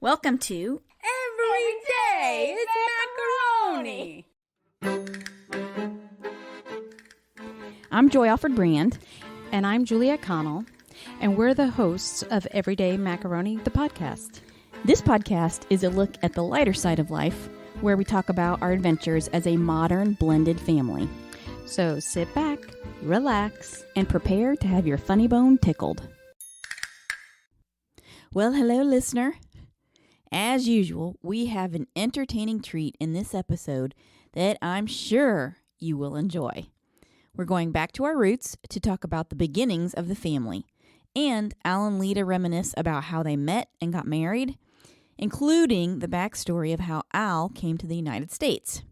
Welcome to Every Day It's Macaroni. I'm Joy Alfred Brand. And I'm Juliette Connell. And we're the hosts of Everyday Macaroni, the podcast. This podcast is a look at the lighter side of life, where we talk about our adventures as a modern blended family. So sit back, relax, And prepare to have your funny bone tickled. Well, hello, listener. As usual, we have an entertaining treat in this episode that I'm sure you will enjoy. We're going back to our roots to talk about the beginnings of the family, and Al and Lita reminisce about how they met and got married, including the backstory of how Al came to the United States.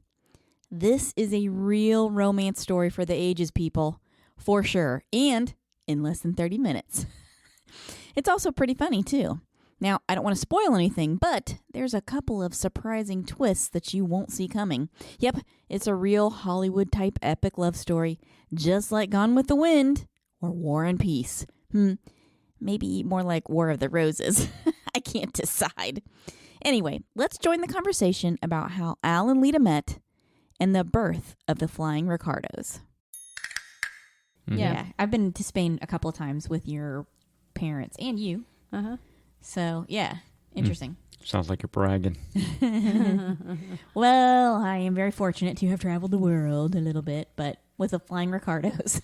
This is a real romance story for the ages, people, for sure, and in less than 30 minutes. It's also pretty funny, too. Now, I don't want to spoil anything, but there's a couple of surprising twists that you won't see coming. Yep, it's a real Hollywood-type epic love story, just like Gone with the Wind or War and Peace. Maybe more like War of the Roses. I can't decide. Anyway, let's join the conversation about how Al and Lita met and the birth of the Flying Ricardos. Mm-hmm. Yeah, I've been to Spain a couple of times with your parents and you. Uh-huh. So, yeah, interesting. Sounds like you're bragging. Well, I am very fortunate to have traveled the world a little bit, but with the Flying Ricardos.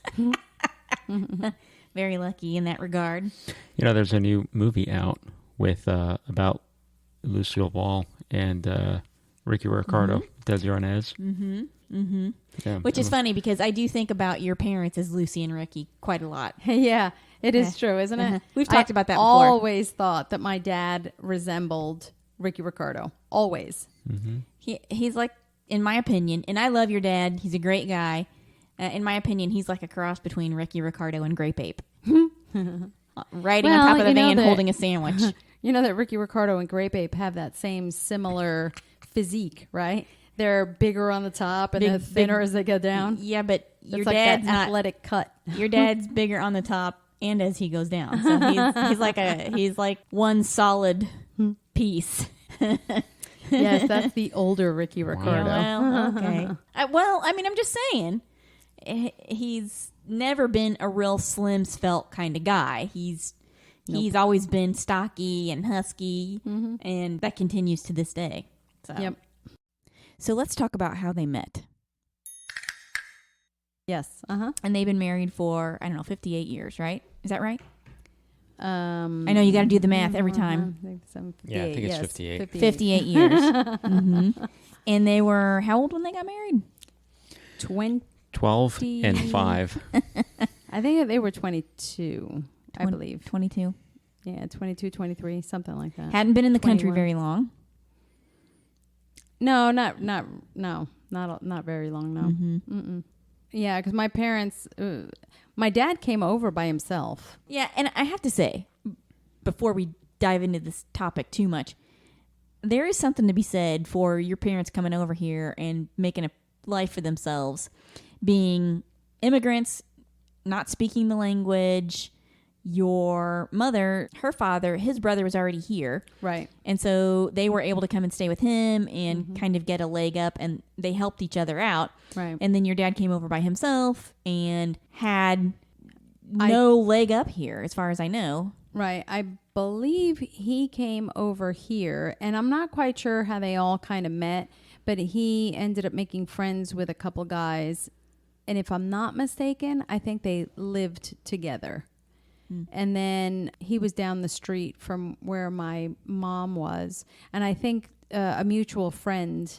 Very lucky in that regard. You know, there's a new movie out with about Lucille Ball and Ricky Ricardo, Desi Arnaz. Yeah, Which is funny because I do think about your parents as Lucy and Ricky quite a lot. Yeah, it is true, isn't it? We've talked about that before. I always thought that my dad resembled Ricky Ricardo. Always. Mm-hmm. He's like, in my opinion, and I love your dad. He's a great guy. In my opinion, he's like a cross between Ricky Ricardo and Grape Ape. Riding on top of the van holding a sandwich. You know that Ricky Ricardo and Grape Ape have that same similar physique, right? They're bigger on the top and they're thinner as they go down. Yeah, but your It's like dad's that not athletic cut. Your dad's bigger on the top and as he goes down. So he's like one solid piece. Yes, that's the older Ricky Ricardo. Well, okay. I'm just saying, he's never been a real slim, svelte kind of guy. He's always been stocky and husky, and that continues to this day. So. Yep. So let's talk about how they met. Yes. And they've been married for, 58 years, right? Is that right? I know you got to do the math every time. Yeah, I think it's 58. 58 years. And they were, how old when they got married? 12 and 5. I think they were 22, I believe. 22. Yeah, 22, 23, something like that. Hadn't been in the country 21. very long. No, not very long. No. Yeah, because my parents, my dad came over by himself. Yeah, and I have to say, before we dive into this topic too much, there is something to be said for your parents coming over here and making a life for themselves, being immigrants, not speaking the language. Your mother, her father, his brother was already here. Right. And so they were able to come and stay with him and kind of get a leg up, and they helped each other out. Right. And then your dad came over by himself and had no leg up here, as far as I know. Right. I believe he came over here, and I'm not quite sure how they all kind of met, but he ended up making friends with a couple guys. And if I'm not mistaken, I think they lived together. And then he was down the street from where my mom was. And I think a mutual friend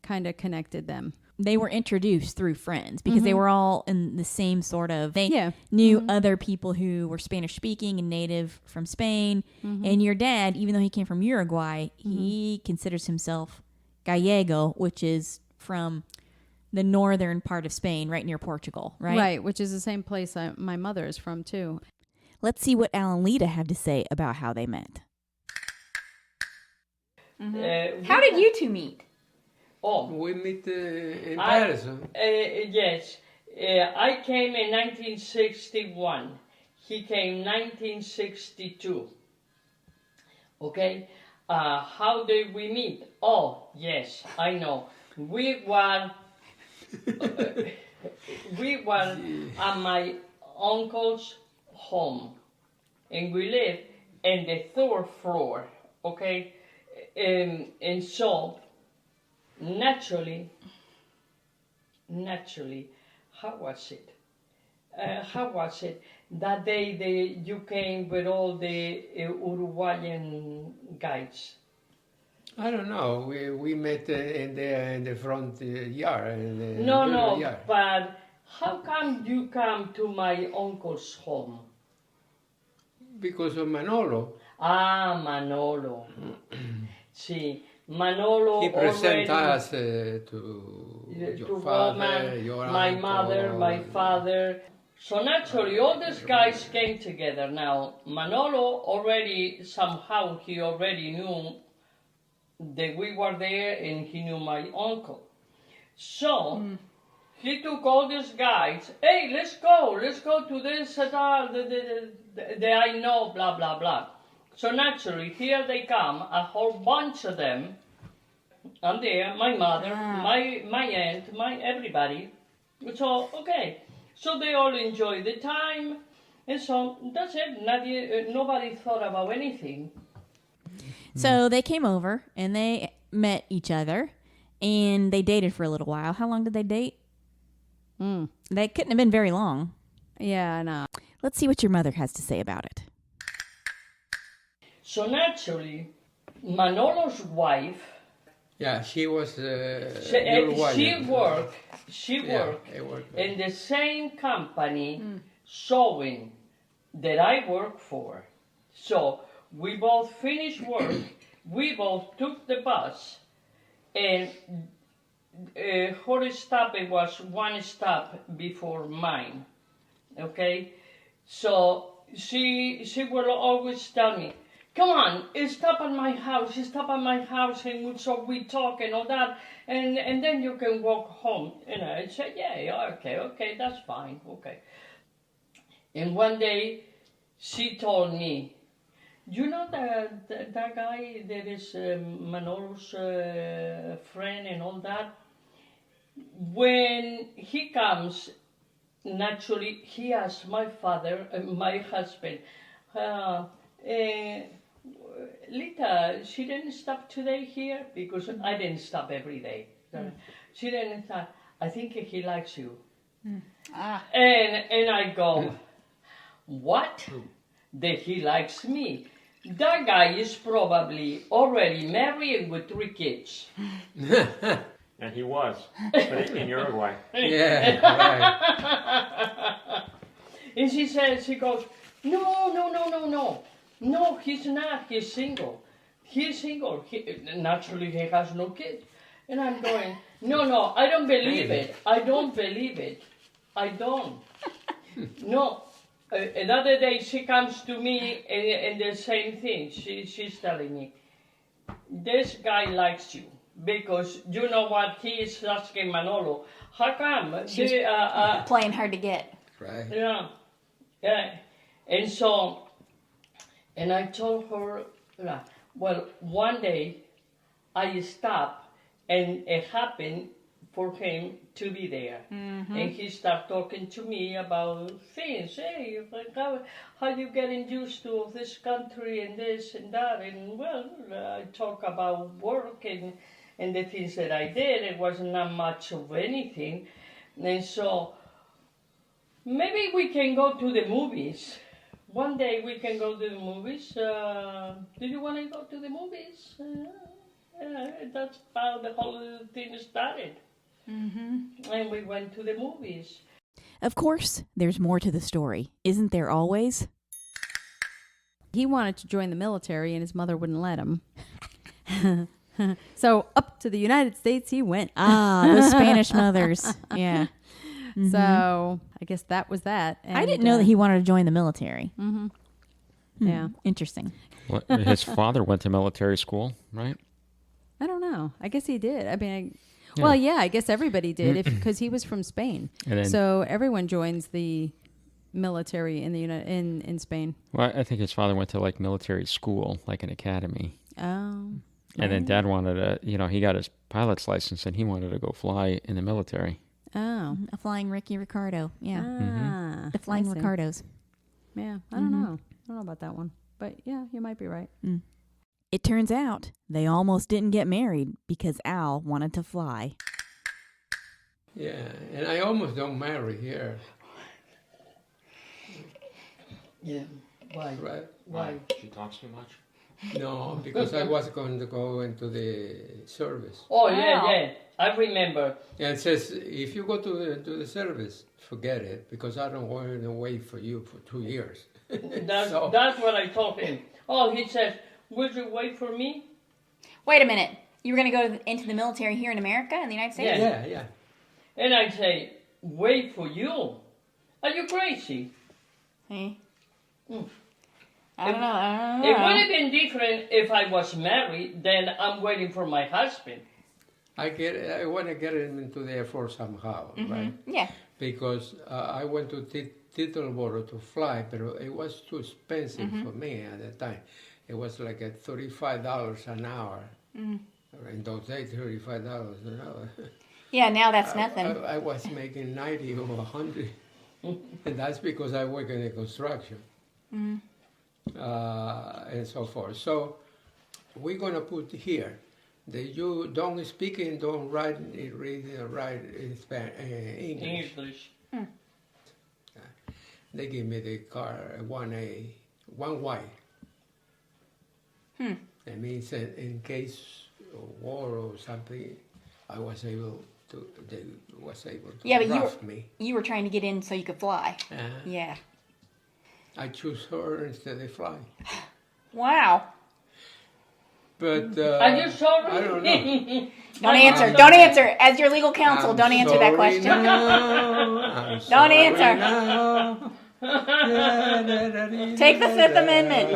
kind of connected them. They were introduced through friends because they were all in the same sort of... They knew other people who were Spanish-speaking and native from Spain. And your dad, even though he came from Uruguay, he considers himself Gallego, which is from the northern part of Spain, right near Portugal, right? Right, which is the same place my mother is from, too. Let's see what Al and Lita have to say about how they met. How did you two meet? We meet in Paris. Yes. I came in 1961. He came 1962. Okay? how did we meet? Oh, yes, I know. We were at my uncle's home, and we lived in the third floor, okay? And so, naturally, how was it? That day you came with all the Uruguayan guys? I don't know. We met in the front yard. No, Yard. but how come you come to my uncle's home? Because of Manolo. Ah, Manolo. See, Manolo He presented already us to your to father, Roman, your my uncle. mother, my father. So naturally, all these guys came together. Now, Manolo already, somehow, he already knew that we were there and he knew my uncle. So, he took all these guys, hey, let's go to this, the I know, blah, blah, blah. So naturally, here they come, a whole bunch of them. I'm there, my mother, my aunt, my everybody. So, okay. So they all enjoy the time, and so that's it. Nobody thought about anything. So they came over and they met each other and they dated for a little while. How long did they date? They couldn't have been very long. Yeah, I know. Let's see what your mother has to say about it. So naturally, Manolo's wife, Yeah, she was Uruguayan. she Yeah, worked they worked. in the same company showing that I work for. So we both finished work, we both took the bus, and her stop, it was one stop before mine, okay? So she will always tell me, come on, stop at my house, and so we talk and all that, and then you can walk home. And I said, yeah, okay, that's fine, okay. And one day, she told me, you know that guy that is Manolo's friend and all that? When he comes, naturally, he asks my father, my husband, Lita, she didn't stop today here? Because I didn't stop every day. She didn't stop. I think he likes you. And I go, what? That he likes me? That guy is probably already married with 3 kids. And he was, but in Uruguay. Yeah, right. And she goes, no, he's not. He's single. Naturally, he has no kids. And I'm going, no, I don't believe it. I don't. No. Another day, she comes to me and the same thing. She's telling me, this guy likes you. Because you know what, he is asking Manolo, how come? She's playing hard to get. Right. Yeah. And so, and I told her, well, one day I stopped and it happened for him to be there. Mm-hmm. And he started talking to me about things. Hey, how you getting used to this country and this and that? And well, I talk about work and the things that I did. It wasn't not much of anything. And so maybe we can go to the movies. One day we can go to the movies. Do you want to go to the movies? That's how the whole thing started. Mm-hmm. And we went to the movies. Of course, there's more to the story. Isn't there always? He wanted to join the military and his mother wouldn't let him. So up to the United States he went. The Spanish mothers. Yeah. Mm-hmm. So I guess that was that. And, I didn't know that he wanted to join the military. Mm-hmm. Yeah. Interesting. Well, his father went to military school, right? I don't know. I guess he did. I mean, well, yeah, I guess everybody did because he was from Spain. So everyone joins the military in the in Spain. Well, I think his father went to like military school, like an academy. Oh. And then Dad wanted to, he got his pilot's license and he wanted to go fly in the military. Oh. A Flying Ricardo. Yeah. Ah, The Flying I see. Ricardos. Yeah, I don't know. I don't know about that one. But yeah, you might be right. It turns out they almost didn't get married because Al wanted to fly. Yeah, and I almost don't marry here, Yeah. Why? right? Why? She talks too much. No, because I was going to go into the service. Oh, Wow. yeah. I remember. And it says, if you go to the service, forget it, because I don't want to wait for you for 2 years. That's what I told him. Oh, he says, would you wait for me? Wait a minute. You were going to go into the military here in America, in the United States? Yeah. Yeah. And I say, wait for you? Are you crazy? Hey. Mm. I don't know. It would have been different if I was married, then I'm waiting for my husband. I want to get him into the Air Force somehow, right? Yeah. Because I went to Titelboro to fly, but it was too expensive for me at the time. It was like at $35 an hour. In those days, $35 an hour. Yeah, now that's nothing. I was making 90 or 100, and that's because I work in the construction and so forth. So we're gonna put here that you don't speak and don't write, read and write in English. They give me the car 1A, 1Y. That means in case of war or something, they was able to Yeah, but draft me. You were trying to get in so you could fly. Yeah. I choose her instead of fly. Wow. But Are you sorry? I don't know. Don't answer. Don't answer. As your legal counsel, don't answer that question. Don't answer. Take the Fifth Amendment.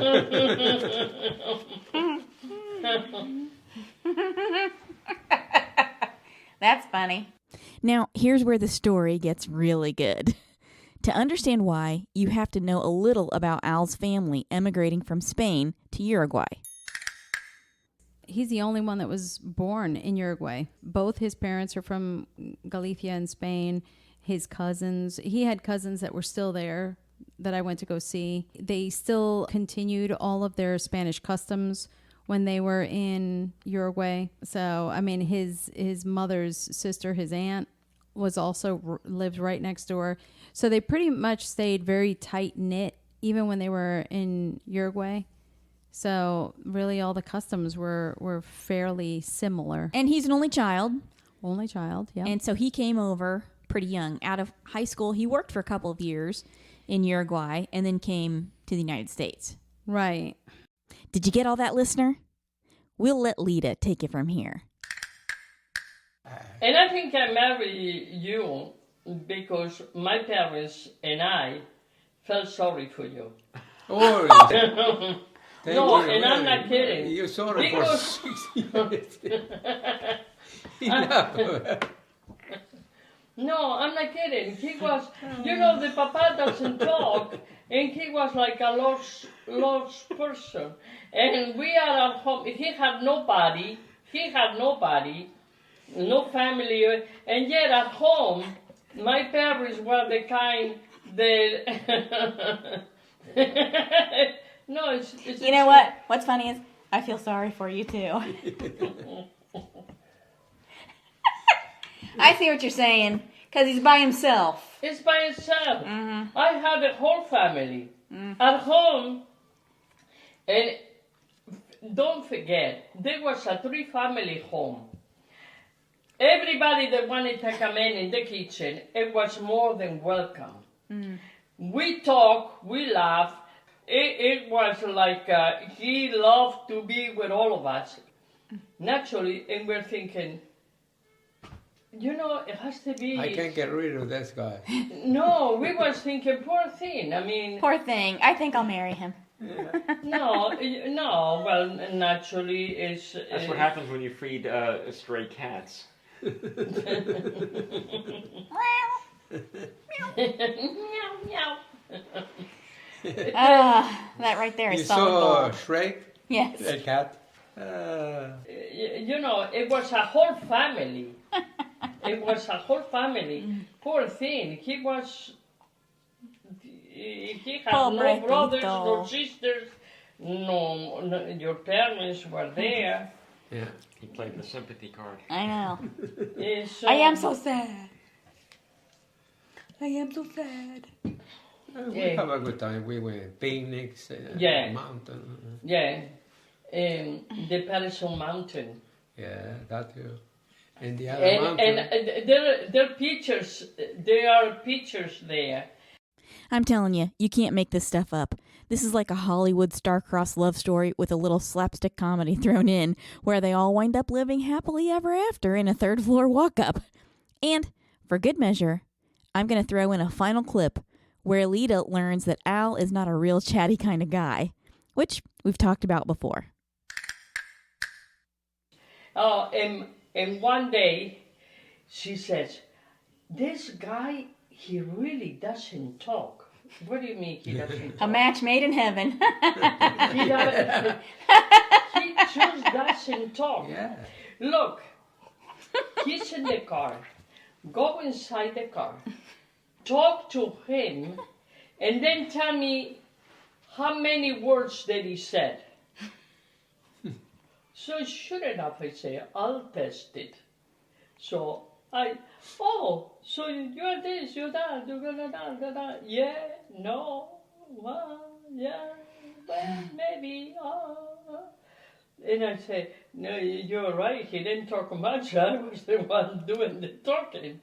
That's funny. Now, here's where the story gets really good. To understand why, you have to know a little about Al's family emigrating from Spain to Uruguay. He's the only one that was born in Uruguay. Both his parents are from Galicia in Spain. His cousins, he had cousins that were still there that I went to go see. They still continued all of their Spanish customs when they were in Uruguay. So, I mean, his mother's sister, his aunt, was also lived right next door. So they pretty much stayed very tight knit even when they were in Uruguay. So really all the customs were fairly similar. And he's an only child. Only child, yeah. And so he came over pretty young. Out of high school, he worked for a couple of years in Uruguay and then came to the United States. Right. Did you get all that, listener? We'll let Lita take it from here. And I think I married you because my parents and I felt sorry for you. Oh, No, and I'm not kidding. You're sorry Because- for 6 years. Enough. No, I'm not kidding. He was, the papa doesn't talk, and he was like a lost person. And we are at home. He had nobody, no family, and yet at home, my parents were the kind that. No, it's You know what? What's funny is I feel sorry for you too. I see what you're saying because he's by himself. It's by itself. I had a whole family at home, and don't forget, there was a 3-family home. Everybody that wanted to come in the kitchen, it was more than welcome. We talk, we laugh. It was like he loved to be with all of us, naturally, and we're thinking, it has to be. I can't get rid of this guy. No, we was thinking, poor thing. I mean, Poor thing. I think I'll marry him. no. Well, naturally, it's. That's what happens when you feed stray cats. Meow, meow. That right there is You solid saw gold. Shrek, Yes. the cat? You know, it was a whole family. It was a whole family. Poor thing. He had no brothers, no sisters, no, your parents were there. Yeah. He played the sympathy card. I know. So, I am so sad. I am so sad. We have a good time. We went picnics, mountain. Yeah, the Patterson Mountain. Yeah, that too. And the other mountain. And there are pictures. There are pictures there. I'm telling you, you can't make this stuff up. This is like a Hollywood star-crossed love story with a little slapstick comedy thrown in, where they all wind up living happily ever after in a third-floor walk-up. And, for good measure, I'm going to throw in a final clip where Lita learns that Al is not a real chatty kind of guy, which we've talked about before. Oh, and one day, she says, this guy, he really doesn't talk. What do you mean he doesn't talk? A match made in heaven. He just doesn't talk. Yeah. Look, he's in the car. Go inside the car. Talk to him. And then tell me how many words that he said. So sure enough, I say, I'll test it. So so you're this, you're that, you're that. Yeah, no, well, yeah, well, maybe, And I say, no, you're right, he didn't talk much, I was the one doing the talking.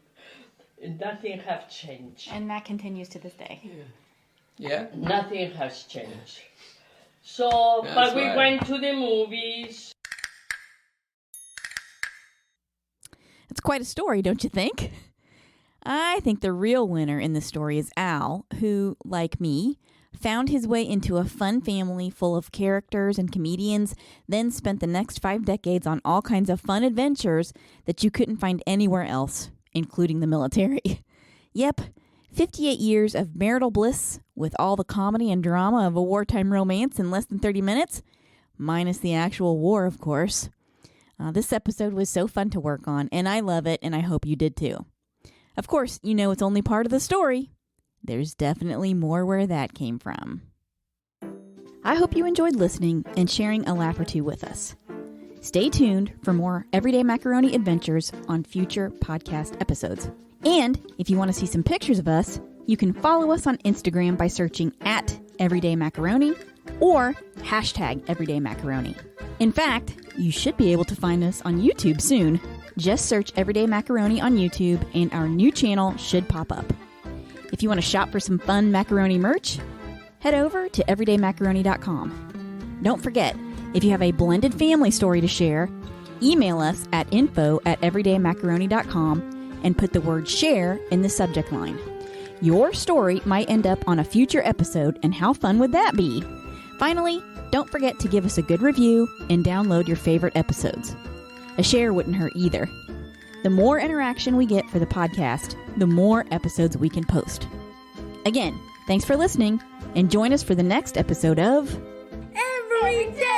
Nothing has changed. And that continues to this day. Yeah. Nothing has changed. So, That's but we right. went to the movies. It's quite a story, don't you think? I think the real winner in the story is Al, who, like me, found his way into a fun family full of characters and comedians, then spent the next 5 decades on all kinds of fun adventures that you couldn't find anywhere else, including the military. Yep, 58 years of marital bliss with all the comedy and drama of a wartime romance in less than 30 minutes, minus the actual war, of course. This episode was so fun to work on, and I love it, and I hope you did too. Of course, you know it's only part of the story. There's definitely more where that came from. I hope you enjoyed listening and sharing a laugh or two with us. Stay tuned for more Everyday Macaroni adventures on future podcast episodes. And if you want to see some pictures of us, you can follow us on Instagram by searching @EverydayMacaroni or #EverydayMacaroni. In fact, you should be able to find us on YouTube soon. Just search Everyday Macaroni on YouTube and our new channel should pop up. If you want to shop for some fun macaroni merch, head over to everydaymacaroni.com. Don't forget, if you have a blended family story to share, email us at info@everydaymacaroni.com and put the word share in the subject line. Your story might end up on a future episode, and how fun would that be? Finally, don't forget to give us a good review and download your favorite episodes. A share wouldn't hurt either. The more interaction we get for the podcast, the more episodes we can post. Again, thanks for listening, and join us for the next episode of Every Day